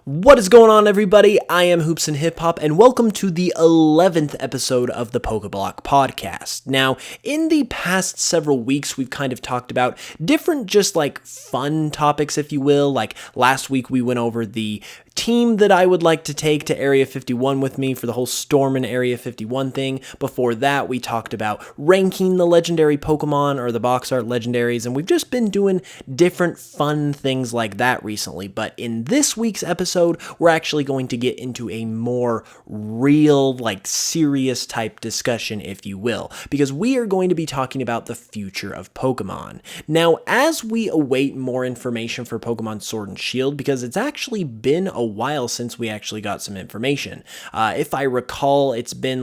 What is going on, everybody? I am Hoops and Hip Hop, and welcome to the 11th episode of the Pokeblock Podcast. Now, in the past several weeks, we've kind of talked about different just like fun topics, if you will. Like last week, we went over the team that I would like to take to Area 51 with me for the whole Storm in Area 51 thing. Before that, we talked about ranking the legendary Pokemon or the box art legendaries, and we've just been doing different fun things like that recently. But in this week's episode, we're actually going to get into a more real, like serious type discussion, if you will, because we are going to be talking about the future of Pokemon. Now, as we await more information for Pokemon Sword and Shield, because it's actually been a while since we actually got some information. If I recall, it's been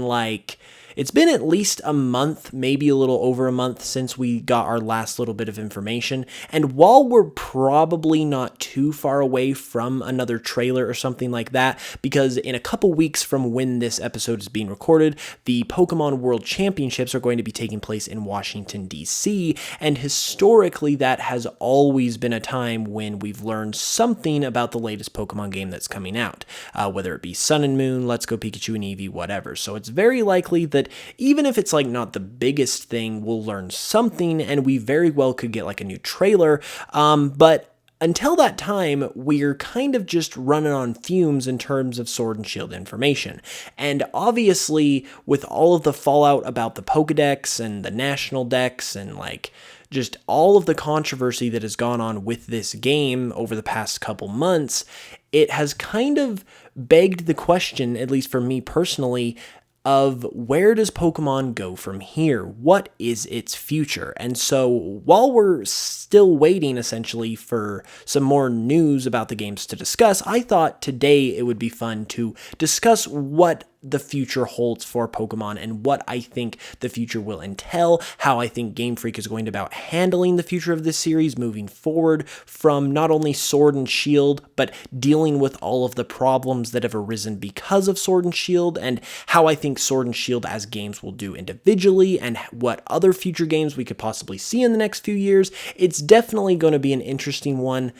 at least a month, maybe a little over a month since we got our last little bit of information. And while we're probably not too far away from another trailer or something like that, because in a couple weeks from when this episode is being recorded, the Pokemon World Championships are going to be taking place in Washington, D.C. And historically, that has always been a time when we've learned something about the latest Pokemon game that's coming out, whether it be Sun and Moon, Let's Go Pikachu and Eevee, whatever. So it's very likely that even if it's like not the biggest thing, we'll learn something, and we very well could get like a new trailer. But until that time, we're kind of just running on fumes in terms of Sword and Shield information. And obviously, with all of the fallout about the Pokedex and the National Dex and like just all of the controversy that has gone on with this game over the past couple months, it has kind of begged the question, at least for me personally, of where does Pokemon go from here? What is its future? And so while we're still waiting essentially for some more news about the games to discuss, I thought today it would be fun to discuss what the future holds for Pokemon and what I think the future will entail, how I think Game Freak is going about handling the future of this series moving forward from not only Sword and Shield, but dealing with all of the problems that have arisen because of Sword and Shield, and how I think Sword and Shield as games will do individually, and what other future games we could possibly see in the next few years. It's definitely going to be an interesting one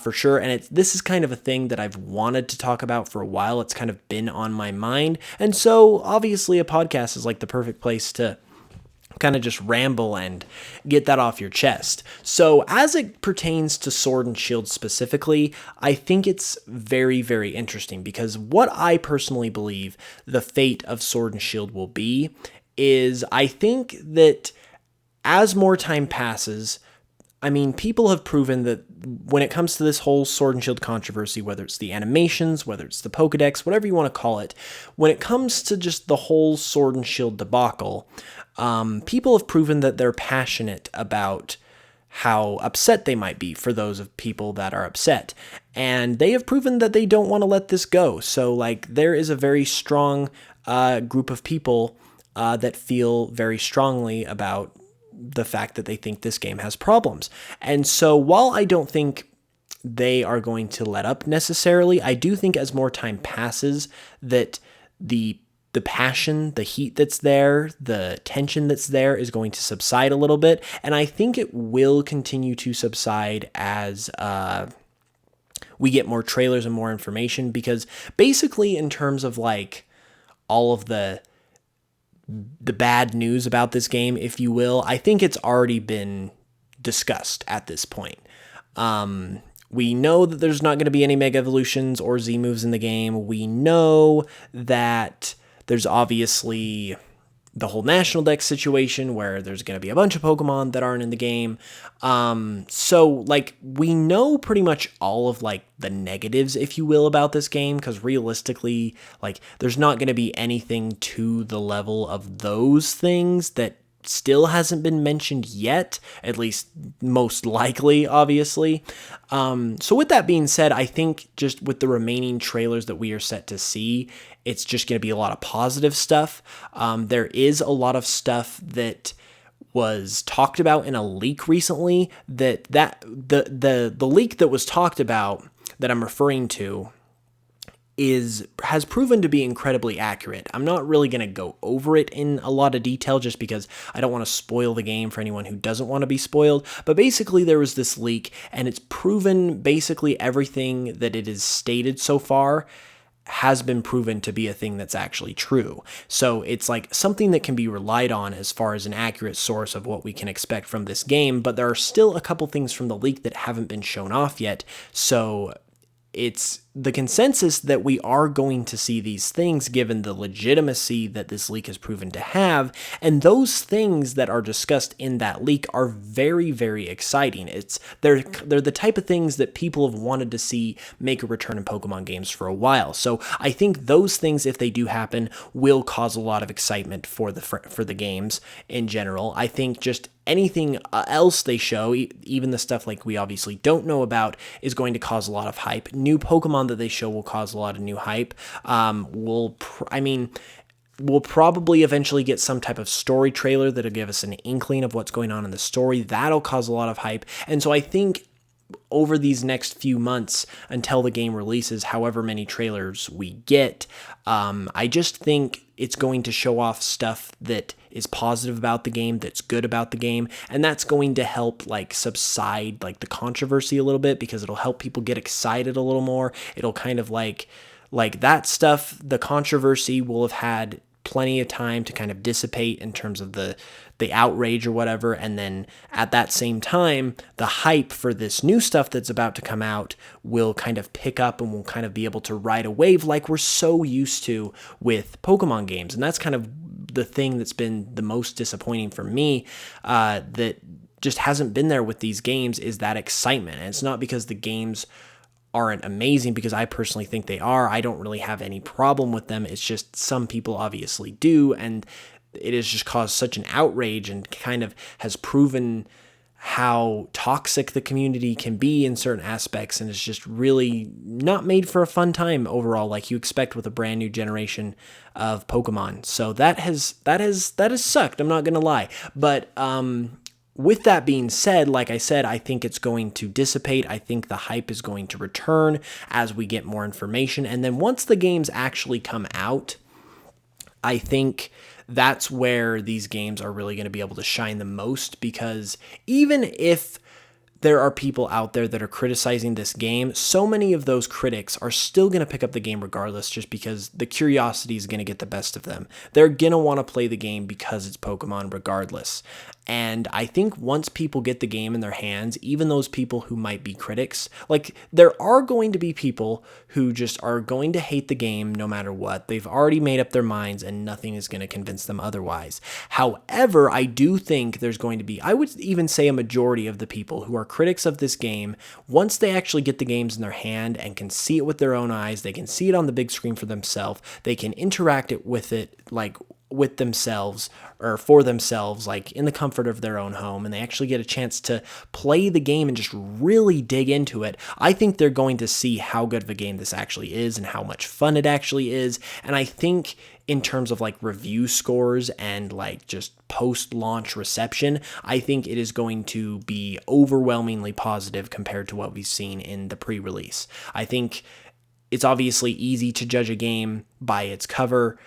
for sure, and this is kind of a thing that I've wanted to talk about for a while. It's kind of been on my mind. And so, obviously, a podcast is like the perfect place to kind of just ramble and get that off your chest. So, as it pertains to Sword and Shield specifically, I think it's very, very interesting because what I personally believe the fate of Sword and Shield will be is I think that as more time passes, I mean, people have proven that when it comes to this whole Sword and Shield controversy, whether it's the animations, whether it's the Pokedex, whatever you want to call it, when it comes to just the whole Sword and Shield debacle, people have proven that they're passionate about how upset they might be for those of people that are upset. And they have proven that they don't want to let this go. So, like, there is a very strong group of people that feel very strongly about the fact that they think this game has problems. And so while I don't think they are going to let up necessarily, I do think as more time passes that the passion, the heat that's there, the tension that's there is going to subside a little bit. And I think it will continue to subside as we get more trailers and more information, because basically in terms of like all of the bad news about this game, if you will, I think it's already been discussed at this point. We know that there's not going to be any Mega Evolutions or Z moves in the game. We know that there's obviously the whole National Dex situation where there's going to be a bunch of Pokemon that aren't in the game. So like we know pretty much all of like the negatives, if you will, about this game, because realistically, like there's not going to be anything to the level of those things that still hasn't been mentioned yet, at least most likely, obviously. So with that being said, I think just with the remaining trailers that we are set to see, it's just going to be a lot of positive stuff. There is a lot of stuff that was talked about in a leak recently the leak that was talked about that I'm referring to has proven to be incredibly accurate. I'm not really going to go over it in a lot of detail just because I don't want to spoil the game for anyone who doesn't want to be spoiled, but basically there was this leak and it's proven basically everything that it is stated so far has been proven to be a thing that's actually true. So it's like something that can be relied on as far as an accurate source of what we can expect from this game, but there are still a couple things from the leak that haven't been shown off yet. So it's the consensus that we are going to see these things given the legitimacy that this leak has proven to have, and those things that are discussed in that leak are very, very exciting. They're the type of things that people have wanted to see make a return in Pokemon games for a while. So I think those things, if they do happen, will cause a lot of excitement for the games in general. I think just anything else they show, even the stuff like we obviously don't know about, is going to cause a lot of hype. New Pokemon that they show will cause a lot of new hype. We'll probably eventually get some type of story trailer that'll give us an inkling of what's going on in the story. That'll cause a lot of hype. And so I think over these next few months until the game releases, however many trailers we get, I just think it's going to show off stuff that is positive about the game, that's good about the game, and that's going to help subside the controversy a little bit, because it'll help people get excited a little more. It'll kind of like that stuff, the controversy will have had plenty of time to kind of dissipate in terms of the outrage or whatever, and then at that same time, the hype for this new stuff that's about to come out will kind of pick up, and we'll kind of be able to ride a wave like we're so used to with Pokemon games. And that's kind of the thing that's been the most disappointing for me, that just hasn't been there with these games, is that excitement. And it's not because the games aren't amazing, because I personally think they are. I don't really have any problem with them. It's just some people obviously do, and it has just caused such an outrage and kind of has proven how toxic the community can be in certain aspects, and it's just really not made for a fun time overall, like you expect with a brand new generation of Pokemon. So that has sucked, I'm not gonna lie. But with that being said, like I said, I think it's going to dissipate. I think the hype is going to return as we get more information. And then once the games actually come out, I think that's where these games are really going to be able to shine the most, because even if there are people out there that are criticizing this game, so many of those critics are still going to pick up the game regardless, just because the curiosity is going to get the best of them. They're going to want to play the game because it's Pokemon regardless. And I think once people get the game in their hands, even those people who might be critics, there are going to be people who just are going to hate the game no matter what. They've already made up their minds and nothing is going to convince them otherwise. However, I do think there's going to be, I would even say a majority of the people who are critics of this game, once they actually get the games in their hand and can see it with their own eyes, they can see it on the big screen for themselves, they can interact with it with themselves or for themselves, in the comfort of their own home, and they actually get a chance to play the game and just really dig into it, I think they're going to see how good of a game this actually is and how much fun it actually is. And I think in terms of review scores and just post-launch reception, I think it is going to be overwhelmingly positive compared to what we've seen in the pre-release. I think it's obviously easy to judge a game by its cover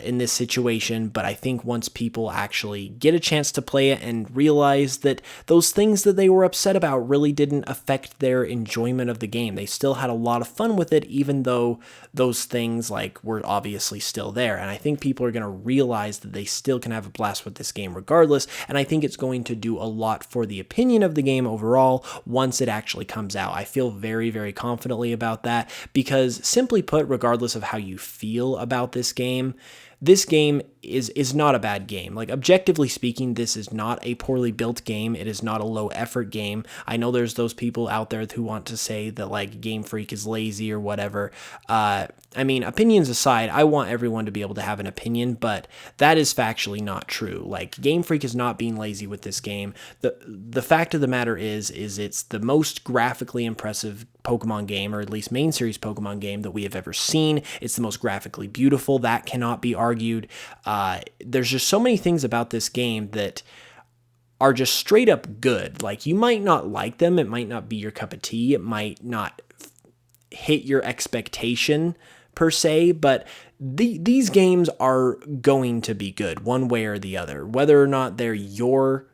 in this situation, but I think once people actually get a chance to play it and realize that those things that they were upset about really didn't affect their enjoyment of the game, they still had a lot of fun with it, even though those things were obviously still there. And I think people are going to realize that they still can have a blast with this game regardless, and I think it's going to do a lot for the opinion of the game overall once it actually comes out. I feel very, very confidently about that, because simply put, regardless of how you feel about this game is not a bad game. Objectively speaking, this is not a poorly built game. It is not a low effort game. I know there's those people out there who want to say that Game Freak is lazy or whatever. Opinions aside, I want everyone to be able to have an opinion, but that is factually not true. Game Freak is not being lazy with this game. The fact of the matter is it's the most graphically impressive Pokemon game, or at least main series Pokemon game, that we have ever seen. It's the most graphically beautiful. That cannot be argued. There's just so many things about this game that are just straight up good. You might not like them. It might not be your cup of tea. It might not hit your expectation per se, but these games are going to be good one way or the other. Whether or not they're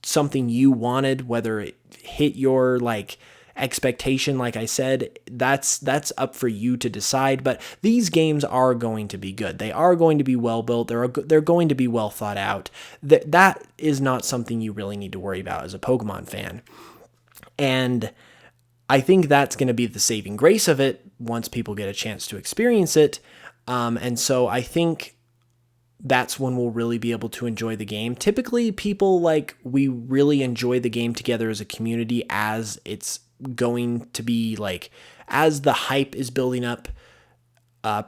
something you wanted, whether it hit your like expectation, like I said, that's up for you to decide. But these games are going to be good. They are going to be well built. They're going to be well thought out. That is not something you really need to worry about as a Pokemon fan. And I think that's going to be the saving grace of it once people get a chance to experience it. And so I think that's when we'll really be able to enjoy the game. Typically, we really enjoy the game together as a community as it's going to be as the hype is building up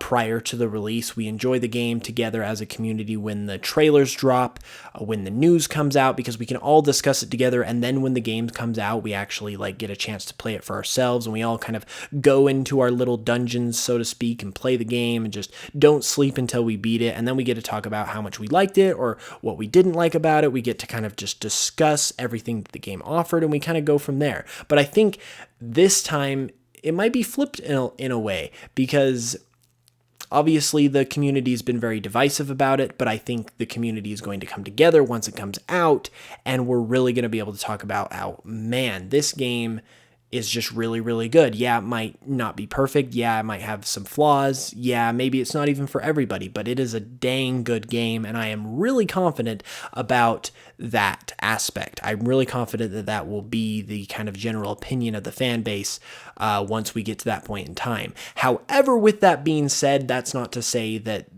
prior to the release. We enjoy the game together as a community when the trailers drop, when the news comes out, because we can all discuss it together. And then when the game comes out, we actually get a chance to play it for ourselves, and we all kind of go into our little dungeons, so to speak, and play the game and just don't sleep until we beat it. And then we get to talk about how much we liked it or what we didn't like about it. We get to kind of just discuss everything that the game offered, and we kind of go from there. But I think this time it might be flipped in a way, because obviously, the community's been very divisive about it, but I think the community is going to come together once it comes out, and we're really going to be able to talk about how, man, this game is just really, really good. Yeah, it might not be perfect. Yeah, it might have some flaws. Yeah, maybe it's not even for everybody, but it is a dang good game, and I am really confident about that aspect. I'm really confident that that will be the kind of general opinion of the fan base once we get to that point in time. However, with that being said, that's not to say that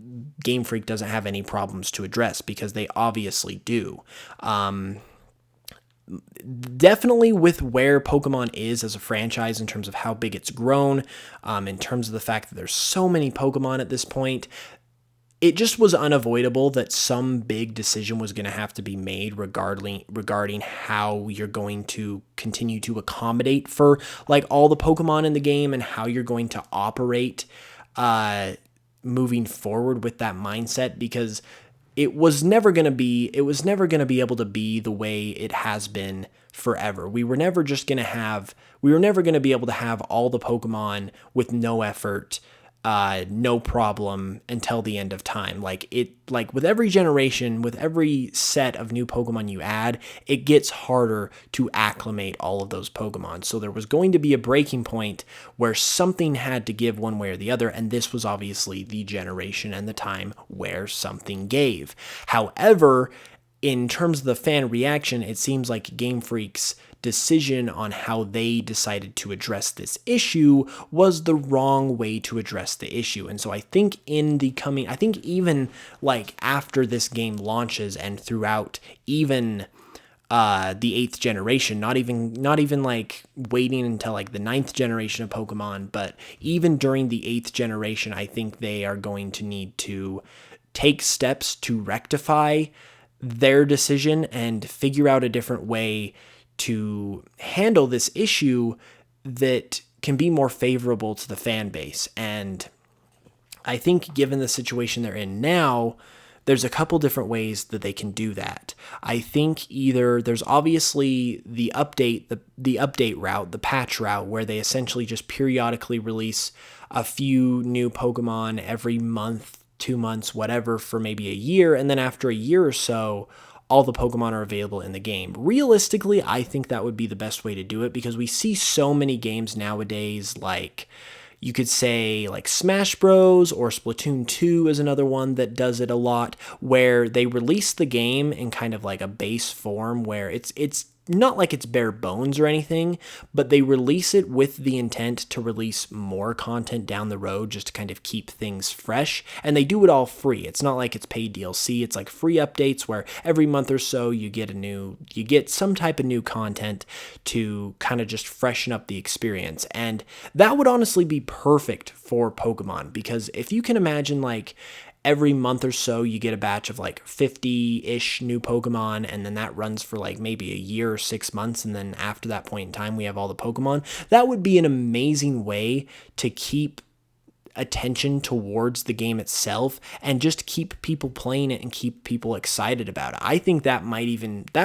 Game Freak doesn't have any problems to address, because they obviously do. Definitely with where Pokemon is as a franchise in terms of how big it's grown, in terms of the fact that there's so many Pokemon at this point, it just was unavoidable that some big decision was going to have to be made regarding how you're going to continue to accommodate for all the Pokemon in the game, and how you're going to operate moving forward with that mindset, because it was never going to be able to be the way it has been forever. We were never going to be able to have all the Pokemon with no effort, no problem until the end of time. With every generation, with every set of new Pokemon you add, it gets harder to acclimate all of those Pokemon. So there was going to be a breaking point where something had to give one way or the other, and this was obviously the generation and the time where something gave. However, in terms of the fan reaction, it seems like Game Freak's decision on how they decided to address this issue was the wrong way to address the issue. And so I think even after this game launches and throughout even the 8th generation, not even waiting until the 9th generation of Pokemon, but even during the 8th generation, I think they are going to need to take steps to rectify their decision and figure out a different way to handle this issue that can be more favorable to the fan base. And I think given the situation they're in now, there's a couple different ways that they can do that. I think either there's obviously the update route, the patch route, where they essentially just periodically release a few new Pokemon every month, 2 months, whatever, for maybe a year, and then after a year or so, all the Pokemon are available in the game. Realistically, I think that would be the best way to do it, because we see so many games nowadays, you could say Smash Bros. Or Splatoon 2 is another one that does it a lot, where they release the game in kind of a base form where it's not like it's bare bones or anything, but they release it with the intent to release more content down the road, just to kind of keep things fresh. And they do it all free. It's not like it's paid DLC. It's free updates where every month or so you get some type of new content to kind of just freshen up the experience. And that would honestly be perfect for Pokemon, because if you can imagine every month or so you get a batch of 50-ish new Pokemon, and then that runs for maybe a year or 6 months, and then after that point in time we have all the Pokemon. That would be an amazing way to keep attention towards the game itself and just keep people playing it and keep people excited about it. I think that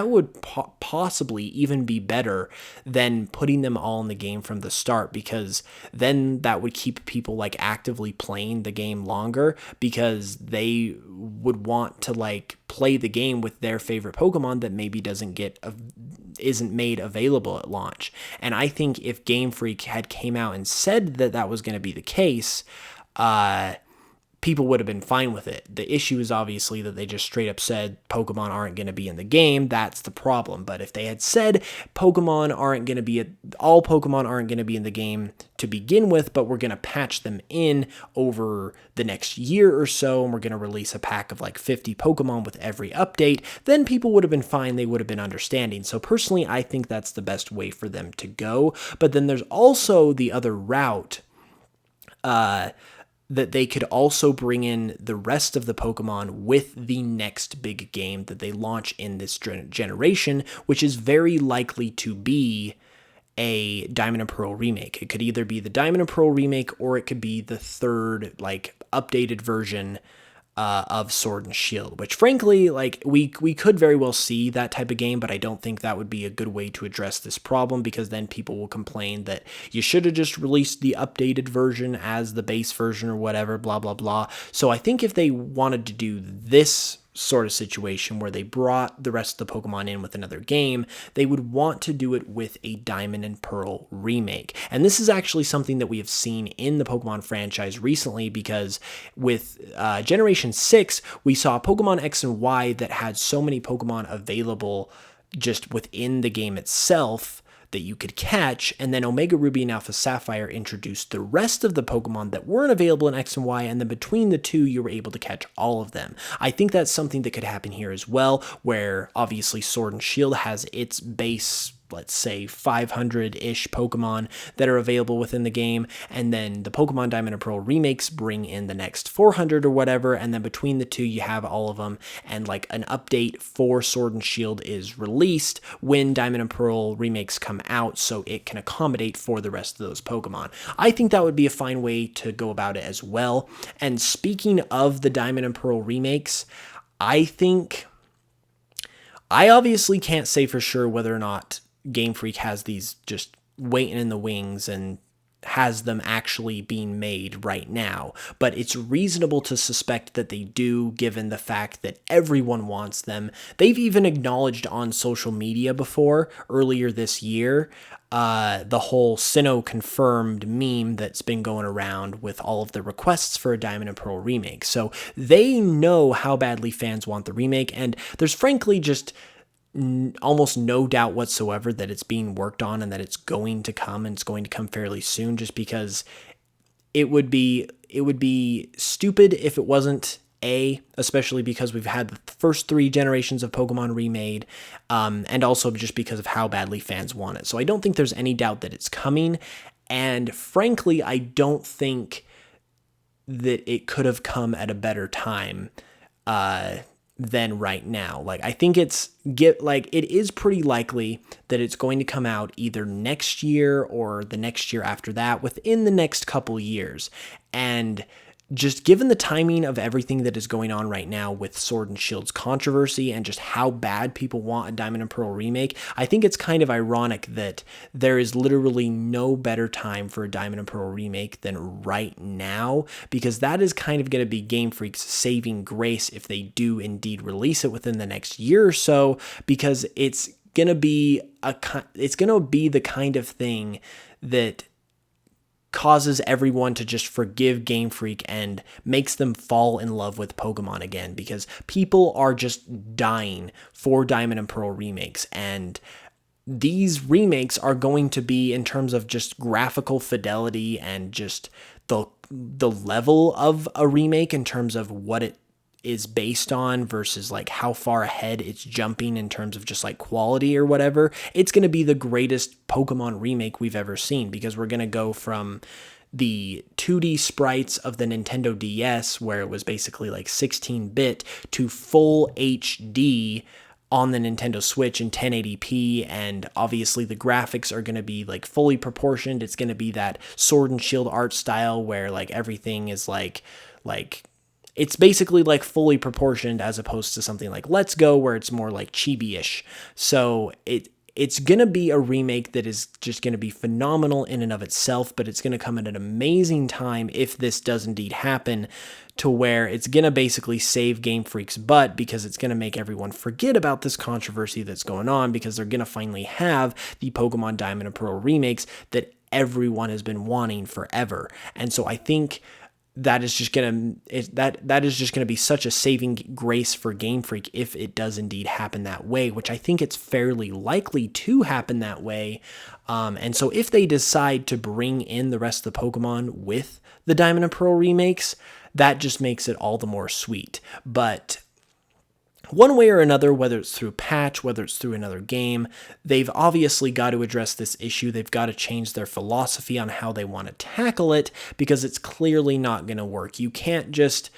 would possibly even be better than putting them all in the game from the start, because then that would keep people like actively playing the game longer, because they would want to like play the game with their favorite Pokemon that maybe isn't made available at launch. And I think if Game Freak had came out and said that that was going to be the case, people would have been fine with it. The issue is obviously that they just straight up said Pokemon aren't going to be in the game. That's the problem. But if they had said all Pokemon aren't going to be in the game to begin with, but we're going to patch them in over the next year or so, and we're going to release a pack of like 50 Pokemon with every update, then people would have been fine. They would have been understanding. So personally, I think that's the best way for them to go. But then there's also the other route, that they could also bring in the rest of the Pokemon with the next big game that they launch in this generation, which is very likely to be a Diamond and Pearl remake. It could either be the Diamond and Pearl remake, or it could be the third, like, updated version of Sword and Shield, which frankly, like, we could very well see that type of game, but I don't think that would be a good way to address this problem, because then people will complain that you should have just released the updated version as the base version or whatever, blah, blah, blah. So I think if they wanted to do this sort of situation where they brought the rest of the Pokemon in with another game, they would want to do it with a Diamond and Pearl remake. And this is actually something that we have seen in the Pokemon franchise recently, because with Generation 6, we saw Pokemon X and Y that had so many Pokemon available just within the game itself that you could catch, and then Omega Ruby and Alpha Sapphire introduced the rest of the Pokemon that weren't available in X and Y, and then between the two, you were able to catch all of them. I think that's something that could happen here as well, where obviously Sword and Shield has its base, let's say 500-ish Pokemon that are available within the game, and then the Pokemon Diamond and Pearl remakes bring in the next 400 or whatever, and then between the two you have all of them, and like an update for Sword and Shield is released when Diamond and Pearl remakes come out, so it can accommodate for the rest of those Pokemon. I think that would be a fine way to go about it as well. And speaking of the Diamond and Pearl remakes, I obviously can't say for sure whether or not Game Freak has these just waiting in the wings and has them actually being made right now, but it's reasonable to suspect that they do, given the fact that everyone wants them. They've even acknowledged on social media before, earlier this year, the whole Sinnoh confirmed meme that's been going around with all of the requests for a Diamond and Pearl remake. So they know how badly fans want the remake, and there's frankly just almost no doubt whatsoever that it's being worked on and that it's going to come, and it's going to come fairly soon, just because it would be stupid if it wasn't, especially because we've had the first 3 generations of Pokemon remade, and also just because of how badly fans want it. So I don't think there's any doubt that it's coming, and frankly, I don't think that it could have come at a better time than right now. Like, I think it is pretty likely that it's going to come out either next year or the next year after that, within the next couple years. And just given the timing of everything that is going on right now with Sword and Shield's controversy and just how bad people want a Diamond and Pearl remake, I think it's kind of ironic that there is literally no better time for a Diamond and Pearl remake than right now, because that is kind of going to be Game Freak's saving grace if they do indeed release it within the next year or so, because it's going to be the kind of thing that causes everyone to just forgive Game Freak and makes them fall in love with Pokemon again, because people are just dying for Diamond and Pearl remakes, and these remakes are going to be, in terms of just graphical fidelity and just the level of a remake in terms of what it is based on versus like how far ahead it's jumping in terms of just like quality or whatever, it's going to be the greatest Pokemon remake we've ever seen, because we're going to go from the 2D sprites of the Nintendo DS, where it was basically like 16-bit, to full HD on the Nintendo Switch in 1080p, and obviously the graphics are going to be like fully proportioned. It's going to be that Sword and Shield art style where like everything is like it's basically like fully proportioned, as opposed to something like Let's Go where it's more like chibi-ish. So it's going to be a remake that is just going to be phenomenal in and of itself, but it's going to come at an amazing time if this does indeed happen, to where it's going to basically save Game Freak's butt, because it's going to make everyone forget about this controversy that's going on, because they're going to finally have the Pokemon Diamond and Pearl remakes that everyone has been wanting forever. And so I think that is just gonna be such a saving grace for Game Freak if it does indeed happen that way, which I think it's fairly likely to happen that way. And so if they decide to bring in the rest of the Pokemon with the Diamond and Pearl remakes, that just makes it all the more sweet. But one way or another, whether it's through patch, whether it's through another game, they've obviously got to address this issue. They've got to change their philosophy on how they want to tackle it, because it's clearly not going to work. You can't just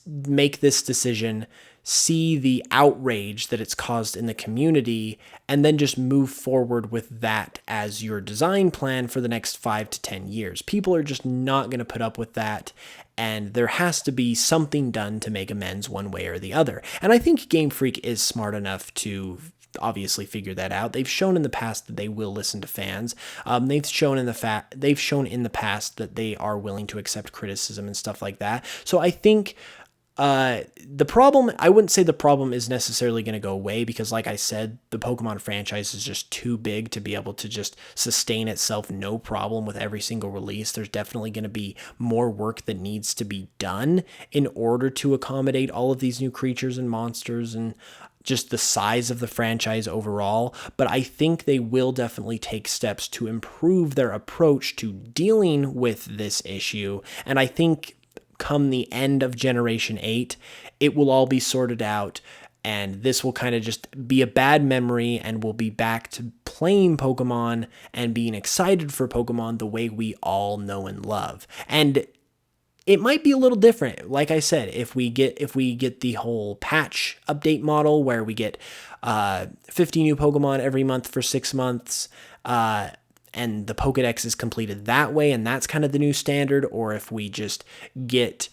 make this decision, see the outrage that it's caused in the community, and then just move forward with that as your design plan for the next 5 to 10 years. People are just not going to put up with that, and there has to be something done to make amends one way or the other. And I think Game Freak is smart enough to obviously figure that out. They've shown in the past that they will listen to fans. They've shown in the past that they are willing to accept criticism and stuff like that. So I think the problem, I wouldn't say the problem is necessarily going to go away, because like I said, the Pokemon franchise is just too big to be able to just sustain itself no problem with every single release. There's definitely going to be more work that needs to be done in order to accommodate all of these new creatures and monsters and just the size of the franchise overall. But I think they will definitely take steps to improve their approach to dealing with this issue. And I think come the end of Generation 8, it will all be sorted out, and this will kind of just be a bad memory, and we'll be back to playing Pokemon and being excited for Pokemon the way we all know and love. And it might be a little different. Like I said, if we get the whole patch update model where we get 50 new Pokemon every month for 6 months, and the Pokedex is completed that way, and that's kind of the new standard, or if we just get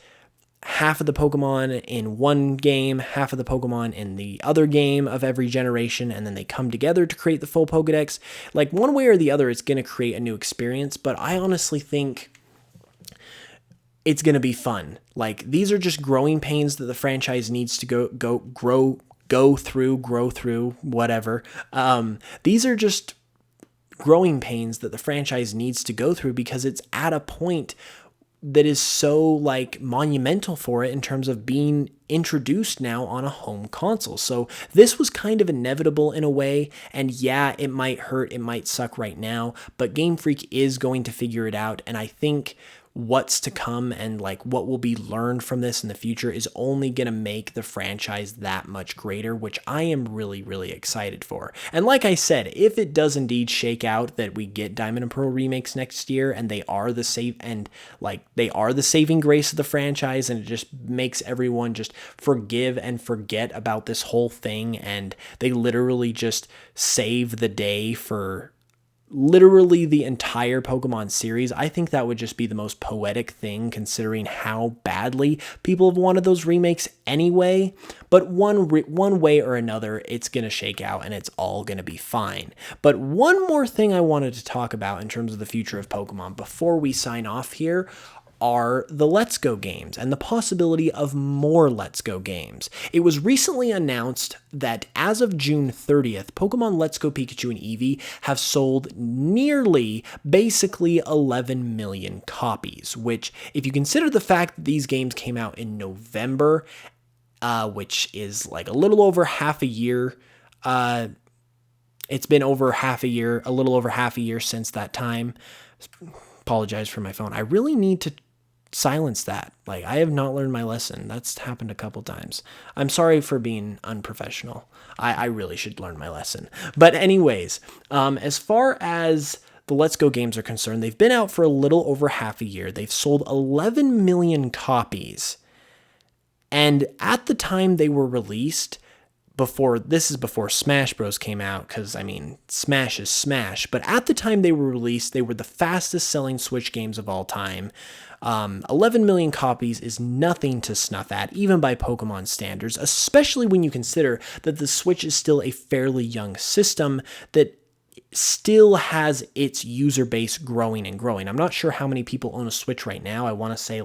half of the Pokemon in one game, half of the Pokemon in the other game of every generation, and then they come together to create the full Pokedex. Like, one way or the other, it's going to create a new experience, but I honestly think it's going to be fun. Like, these are just growing pains that the franchise needs to grow through, whatever. These are just growing pains that the franchise needs to go through, because it's at a point that is so like monumental for it in terms of being introduced now on a home console. So this was kind of inevitable in a way, and yeah, it might hurt, it might suck right now, but Game Freak is going to figure it out, and I think what's to come and like what will be learned from this in the future is only going to make the franchise that much greater, which I am really, really excited for. And like I said, if it does indeed shake out that we get Diamond and Pearl remakes next year, and they are the saving grace of the franchise, and it just makes everyone just forgive and forget about this whole thing, and they literally just save the day for literally the entire Pokemon series, I think that would just be the most poetic thing, considering how badly people have wanted those remakes anyway. But one way or another, it's going to shake out, and it's all going to be fine. But one more thing I wanted to talk about in terms of the future of Pokemon before we sign off here are the Let's Go games and the possibility of more Let's Go games. It was recently announced that as of June 30th, Pokemon Let's Go Pikachu and Eevee have sold nearly basically 11 million copies, which, if you consider the fact that these games came out in November, which is like a little over half a year, it's been over half a year, a little over half a year since that time. Apologize for my phone. I really need to silence that. Like, I have not learned my lesson. That's happened a couple times. I'm sorry for being unprofessional. I really should learn my lesson. But anyways, as far as the Let's Go games are concerned, they've been out for a little over half a year. They've sold 11 million copies. And at the time they were released, before Smash Bros came out, because I mean, Smash is Smash, but at the time they were released, they were the fastest selling Switch games of all time. 11 million copies is nothing to snuff at, even by Pokemon standards, especially when you consider that the Switch is still a fairly young system that still has its user base growing and growing. I'm not sure how many people own a Switch right now. I want to say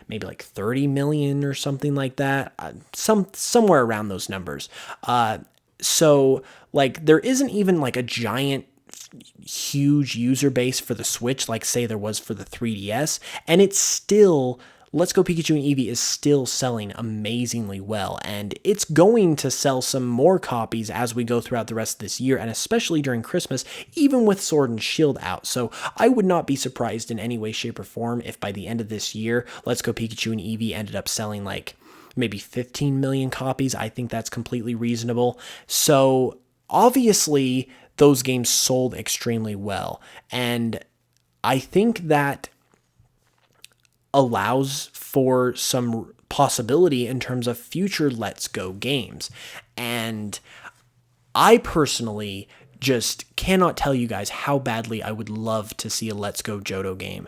maybe 30 million or something like that. Somewhere around those numbers. So there isn't even a giant huge user base for the Switch like say there was for the 3DS, and it's still Let's Go Pikachu and Eevee is still selling amazingly well, and it's going to sell some more copies as we go throughout the rest of this year, and especially during Christmas, even with Sword and Shield out. So I would not be surprised in any way, shape, or form if by the end of this year, Let's Go Pikachu and Eevee ended up selling maybe 15 million copies. I think that's completely reasonable. So obviously, those games sold extremely well, and I think that allows for some possibility in terms of future Let's Go games. And I personally just cannot tell you guys how badly I would love to see a Let's Go Johto game.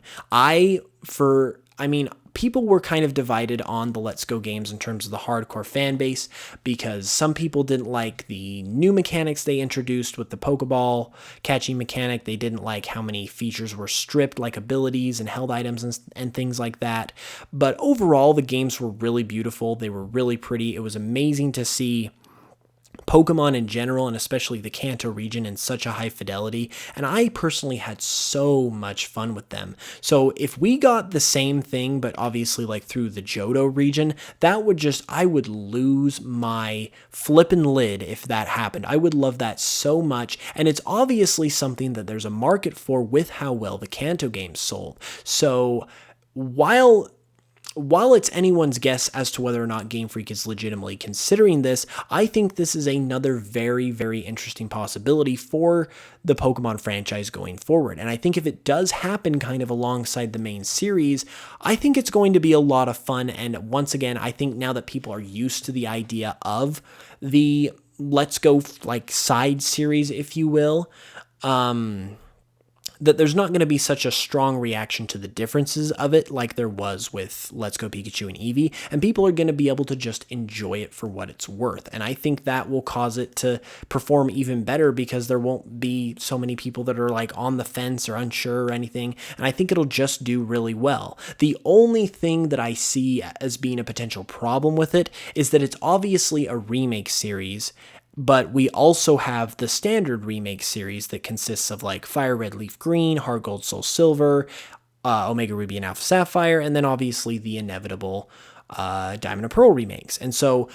People were kind of divided on the Let's Go games in terms of the hardcore fan base, because some people didn't like the new mechanics they introduced with the Pokeball catching mechanic. They didn't like how many features were stripped, like abilities and held items and things like that. But overall, the games were really beautiful. They were really pretty. It was amazing to see Pokemon in general, and especially the Kanto region, in such a high fidelity, and I personally had so much fun with them. So if we got the same thing, but obviously through the Johto region, I would lose my flippin' lid if that happened. I would love that so much, and it's obviously something that there's a market for with how well the Kanto games sold. So while it's anyone's guess as to whether or not Game Freak is legitimately considering this, I think this is another very, very interesting possibility for the Pokemon franchise going forward. And I think if it does happen kind of alongside the main series, I think it's going to be a lot of fun. And once again, I think now that people are used to the idea of the Let's Go side series, if you will, that there's not going to be such a strong reaction to the differences of it like there was with Let's Go Pikachu and Eevee, and people are going to be able to just enjoy it for what it's worth. And I think that will cause it to perform even better, because there won't be so many people that are on the fence or unsure or anything, and I think it'll just do really well. The only thing that I see as being a potential problem with it is that it's obviously a remake series, but we also have the standard remake series that consists of Fire Red Leaf Green, Heart Gold Soul Silver, Omega Ruby and Alpha Sapphire, and then obviously the inevitable Diamond and Pearl remakes. And so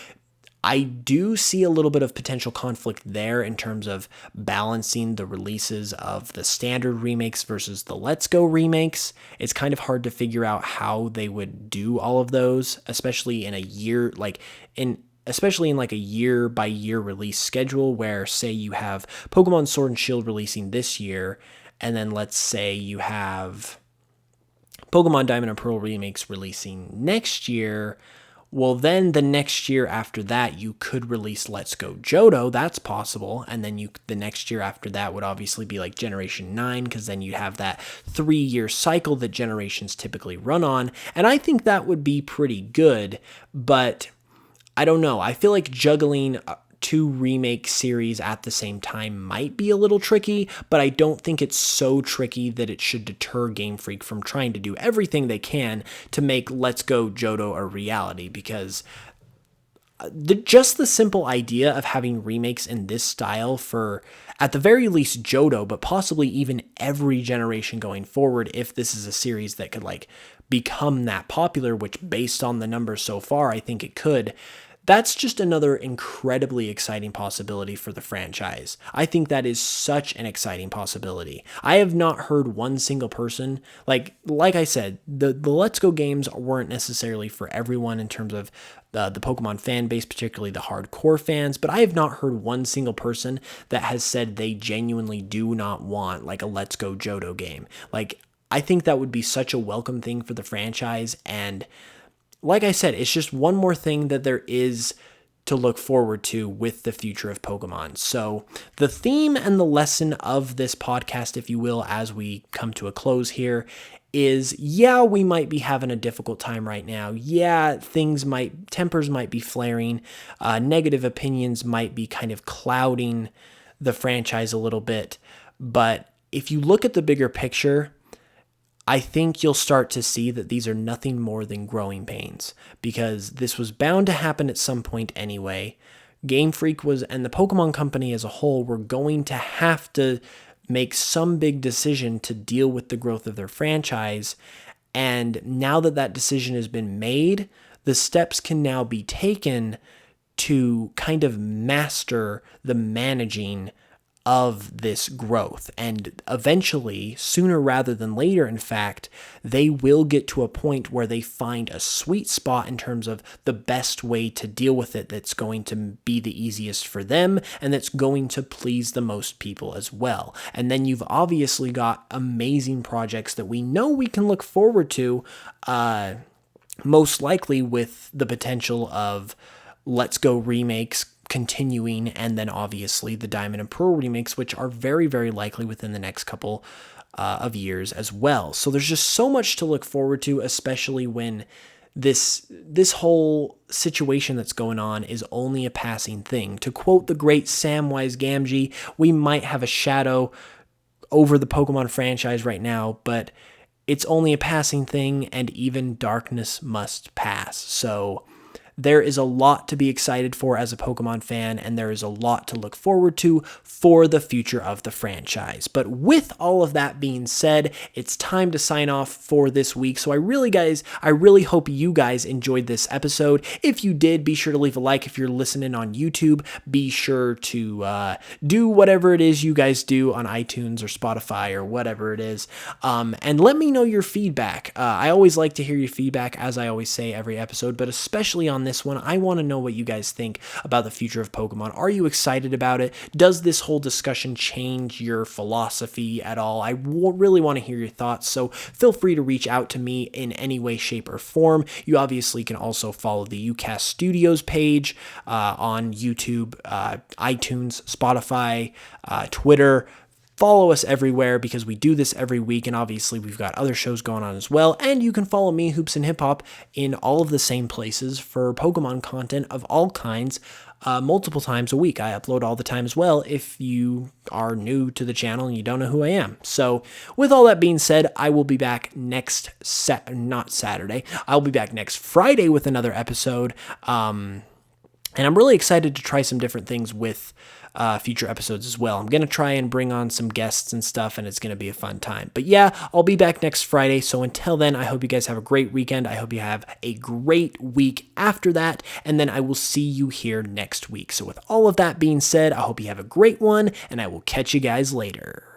I do see a little bit of potential conflict there in terms of balancing the releases of the standard remakes versus the Let's Go remakes. It's kind of hard to figure out how they would do all of those, especially in a year, especially in a year-by-year release schedule, where, say, you have Pokemon Sword and Shield releasing this year, and then let's say you have Pokemon Diamond and Pearl remakes releasing next year. Well, then the next year after that, you could release Let's Go Johto. That's possible. And then the next year after that would obviously be Generation 9, because then you'd have that 3-year cycle that generations typically run on. And I think that would be pretty good, but I don't know. I feel like juggling 2 remake series at the same time might be a little tricky, but I don't think it's so tricky that it should deter Game Freak from trying to do everything they can to make Let's Go Johto a reality, because just the simple idea of having remakes in this style for, at the very least, Johto, but possibly even every generation going forward, if this is a series that could become that popular, which based on the numbers so far, I think it could. That's just another incredibly exciting possibility for the franchise. I think that is such an exciting possibility. I have not heard one single person, like I said, the Let's Go games weren't necessarily for everyone in terms of the Pokemon fan base, particularly the hardcore fans, but I have not heard one single person that has said they genuinely do not want a Let's Go Johto game. I think that would be such a welcome thing for the franchise, and like I said, it's just one more thing that there is to look forward to with the future of Pokemon. So the theme and the lesson of this podcast, if you will, as we come to a close here, is we might be having a difficult time right now. Tempers might be flaring. Negative opinions might be kind of clouding the franchise a little bit. But if you look at the bigger picture, I think you'll start to see that these are nothing more than growing pains, because this was bound to happen at some point anyway. Game Freak and the Pokemon Company as a whole were going to have to make some big decision to deal with the growth of their franchise. And now that decision has been made, the steps can now be taken to kind of master the managing of this growth. And eventually, sooner rather than later, in fact, they will get to a point where they find a sweet spot in terms of the best way to deal with it that's going to be the easiest for them and that's going to please the most people as well. And then you've obviously got amazing projects that we know we can look forward to, most likely with the potential of Let's Go remakes continuing, and then obviously the Diamond and Pearl remakes, which are very, very likely within the next couple of years as well. So there's just so much to look forward to, especially when this whole situation that's going on is only a passing thing. To quote the great Samwise Gamgee, we might have a shadow over the Pokemon franchise right now, but it's only a passing thing, and even darkness must pass. So there is a lot to be excited for as a Pokemon fan, and there is a lot to look forward to for the future of the franchise. But with all of that being said, it's time to sign off for this week. So I really hope you guys enjoyed this episode. If you did, be sure to leave a like. If you're listening on YouTube, be sure to do whatever it is you guys do on iTunes or Spotify or whatever it is. And let me know your feedback. I always like to hear your feedback, as I always say every episode, but especially on this one, I want to know what you guys think about the future of Pokemon. Are you excited about it? Does this whole discussion change your philosophy at all? I really want to hear your thoughts, so feel free to reach out to me in any way, shape, or form. You obviously can also follow the UCast Studios page on YouTube, iTunes, Spotify, Twitter. Follow us everywhere, because we do this every week, and obviously we've got other shows going on as well. And you can follow me, Hoops and Hip Hop, in all of the same places for Pokemon content of all kinds, multiple times a week. I upload all the time as well if you are new to the channel and you don't know who I am. So with all that being said, I will be back I'll be back next Friday with another episode. And I'm really excited to try some different things with future episodes as well. I'm going to try and bring on some guests and stuff, and it's going to be a fun time. But yeah, I'll be back next Friday. So until then, I hope you guys have a great weekend. I hope you have a great week after that, and then I will see you here next week. So with all of that being said, I hope you have a great one, and I will catch you guys later.